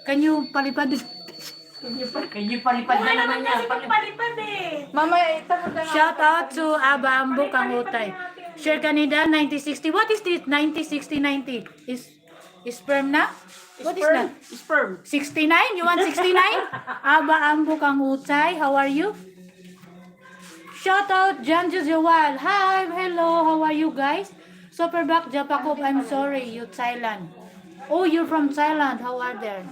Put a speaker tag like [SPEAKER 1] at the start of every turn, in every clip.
[SPEAKER 1] Can you palipad?
[SPEAKER 2] Kanya palipad na naman niya.
[SPEAKER 3] Palipad eh.
[SPEAKER 2] Mama, ito mo na.
[SPEAKER 1] Shout out to Aba Ambo Kangutay. Share Canada 9060. What is this? 906090. Is sperm na? What is that?
[SPEAKER 2] Sperm.
[SPEAKER 1] 69? You want 69? Aba Ambo Kangutay. How are you? Shout out Jan Jujawal. Hi, hello. How are you guys? Superback Japakop. I'm sorry. You Thailand. Oh, you're from Thailand. How are there?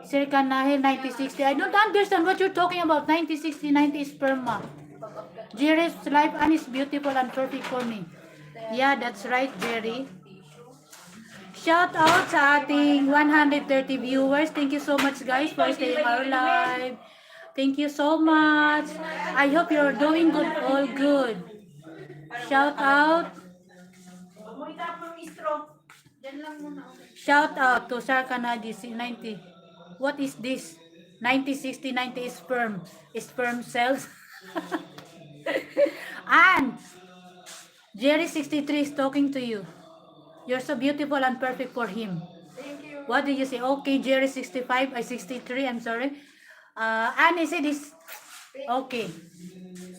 [SPEAKER 1] Sir Kanahil 9060. I don't understand what you're talking about. 9060, 90 sperma. Jerry's life and is beautiful and perfect for me. Yeah, that's right, Jerry. Shout out sa ating 130 viewers. Thank you so much, guys, for staying our live. Thank you so much. I hope you're doing good, all good. Shout out. Shout out to Sir Kanadi 90. What is this? 90, 60, 90 sperm cells. And Jerry 63 is talking to you. You're so beautiful and perfect for him.
[SPEAKER 3] Thank you.
[SPEAKER 1] What did you say? Okay, Jerry 65, I 63, I'm sorry. And he said this. Okay.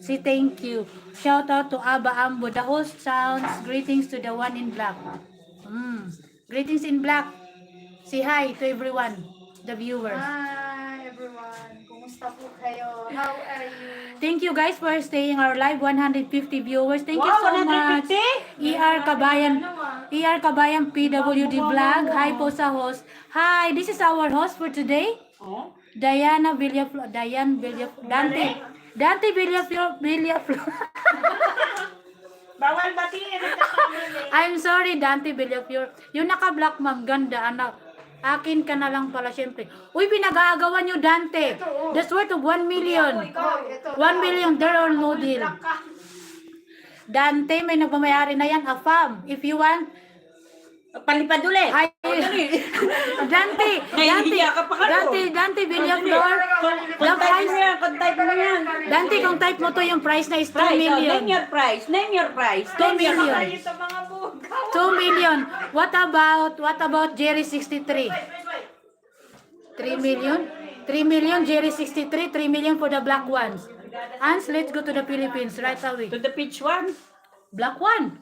[SPEAKER 1] Say thank you. Shout out to Aba Ambo. The host sounds. Greetings to the one in black. Greetings in black. Say hi to everyone. The viewers.
[SPEAKER 3] Hi everyone. Kumusta po kayo? How are you?
[SPEAKER 1] Thank you guys for staying our live. 150 viewers. Thank you
[SPEAKER 2] Wow,
[SPEAKER 1] so much.
[SPEAKER 2] 150?
[SPEAKER 1] ER Kabayan PWD vlog. Hi po sa host. Hi, this is our host for today.
[SPEAKER 2] Oh?
[SPEAKER 1] Diana Villaflor. Dante Villaflor.
[SPEAKER 3] Bawal batiin.
[SPEAKER 1] I'm sorry, Dante Villaflor. Yung naka-black ma'am, ganda anak. Akin ka na lang pala, syempre. Uy, pinag-aagawan nyo, Dante. That's worth of 1 million. 1 million, there or no deal. Dante, may nagmamayari na yan, a farm. If you want,
[SPEAKER 2] Palipad ulit.
[SPEAKER 1] ay, Dante Villaflor. The price, Dante, kung type mo to, yung price na is 2 million.
[SPEAKER 2] Name your price. Name your price.
[SPEAKER 1] 2 million.
[SPEAKER 3] Sa mga bugaw.
[SPEAKER 1] 2 million. What about Jerry 63? 3 million? 3 million, Jerry 63, 3 million for the black ones. Hans, let's go to the Philippines right away.
[SPEAKER 2] To the pitch one.
[SPEAKER 1] Black one.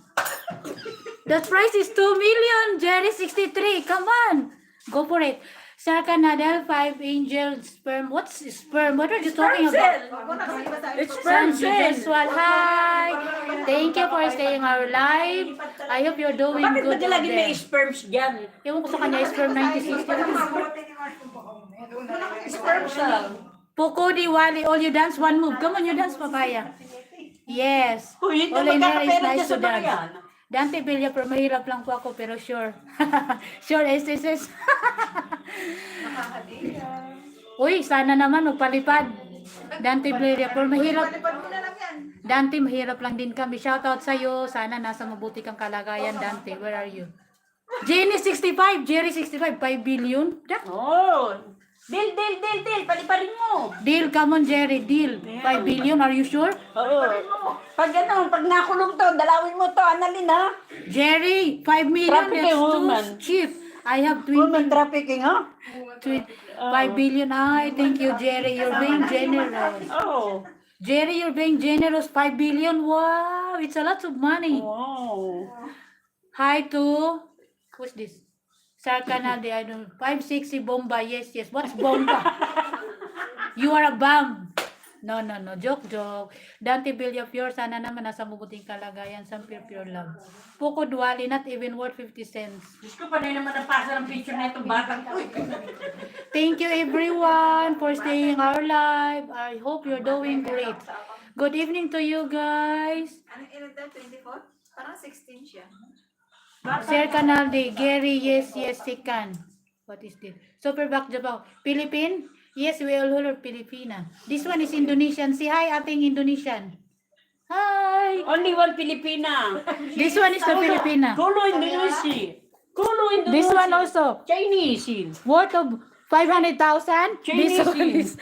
[SPEAKER 1] The price is 2 million, Jerry 63. Come on. Go for it. Sarka Nadal, 5 angel sperm. What's sperm? What are you talking about?
[SPEAKER 2] It's sperm
[SPEAKER 1] Sanji
[SPEAKER 2] cell.
[SPEAKER 1] Jeswal, hi. Thank you for staying our live. I hope you're doing
[SPEAKER 2] Bakit ba
[SPEAKER 1] good out
[SPEAKER 2] lagi may
[SPEAKER 1] there.
[SPEAKER 2] sperms dyan?
[SPEAKER 1] Ewan ko sa kanya, sperm 96.
[SPEAKER 2] Sperm cell.
[SPEAKER 1] Poco Diwali, all you dance one move. Come on, you dance, papaya. Yes.
[SPEAKER 2] Uy, ito
[SPEAKER 1] All I know is
[SPEAKER 2] magkakapera
[SPEAKER 1] nice
[SPEAKER 2] dyan
[SPEAKER 1] to
[SPEAKER 2] sa mga
[SPEAKER 1] dance.
[SPEAKER 2] yan.
[SPEAKER 1] Dante Villa, pero mahirap lang po ako, pero sure. Sure, SSS. Uy, sana naman magpalipad. Dante Villa, pero mahirap. Dante, mahirap lang din kami. Shoutout sa'yo. Sana nasa mabuti kang kalagayan, Dante. Where are you? Jenny 65, Jerry 65, 5 billion.
[SPEAKER 2] Oh. Deal. Paliparin mo.
[SPEAKER 1] Deal, come on, Jerry, deal. 5 billion, are you sure?
[SPEAKER 2] Oo. Pag nakulong to, dalawin mo to, Annalyn, ha?
[SPEAKER 1] Jerry, 5 million,
[SPEAKER 2] Trafficking
[SPEAKER 1] that's
[SPEAKER 2] woman.
[SPEAKER 1] too cheap. I have 20,
[SPEAKER 2] Woman trafficking, ha?
[SPEAKER 1] 5 billion. Ay, thank you, Jerry. You're being generous.
[SPEAKER 2] Oh.
[SPEAKER 1] Jerry, you're being generous. 5 billion. Wow, it's a lot of money.
[SPEAKER 2] Wow.
[SPEAKER 1] Hi to, who's this? Sarkanade, I don't know. 560 Bomba. Yes. What's Bomba? You are a bomb. No. Joke. Dante Villaflor, sana naman nasa mabuting kalagayan sa pure love. Poco Duali, not even worth 50 cents.
[SPEAKER 2] Diyos ko, panay naman napasa ng picture na itong batang ko.
[SPEAKER 1] Thank you everyone for staying our live. I hope you're doing great. Good evening to you guys.
[SPEAKER 3] Anong edad daw? 24? Parang 16 siya.
[SPEAKER 1] Sir Canaldi, Gary, yes, he can. What is this? Superback Japan. Philippine? Yes, we all are Filipina. This one is Indonesian. Say hi, ating Indonesian. Hi.
[SPEAKER 2] Only one Filipina.
[SPEAKER 1] This one is the Filipina.
[SPEAKER 2] Kulo Indonesia.
[SPEAKER 1] This one also.
[SPEAKER 2] Chinese.
[SPEAKER 1] Worth of 500,000. This
[SPEAKER 2] Chinese.
[SPEAKER 1] one is...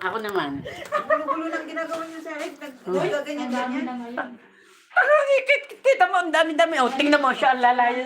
[SPEAKER 2] Ako naman.
[SPEAKER 3] Gulo-gulo lang ginagawa niyo sa live. Ganyan.
[SPEAKER 2] Kita mo, ang dami-dami. Oh, tingnan mo siya, ang lalayo.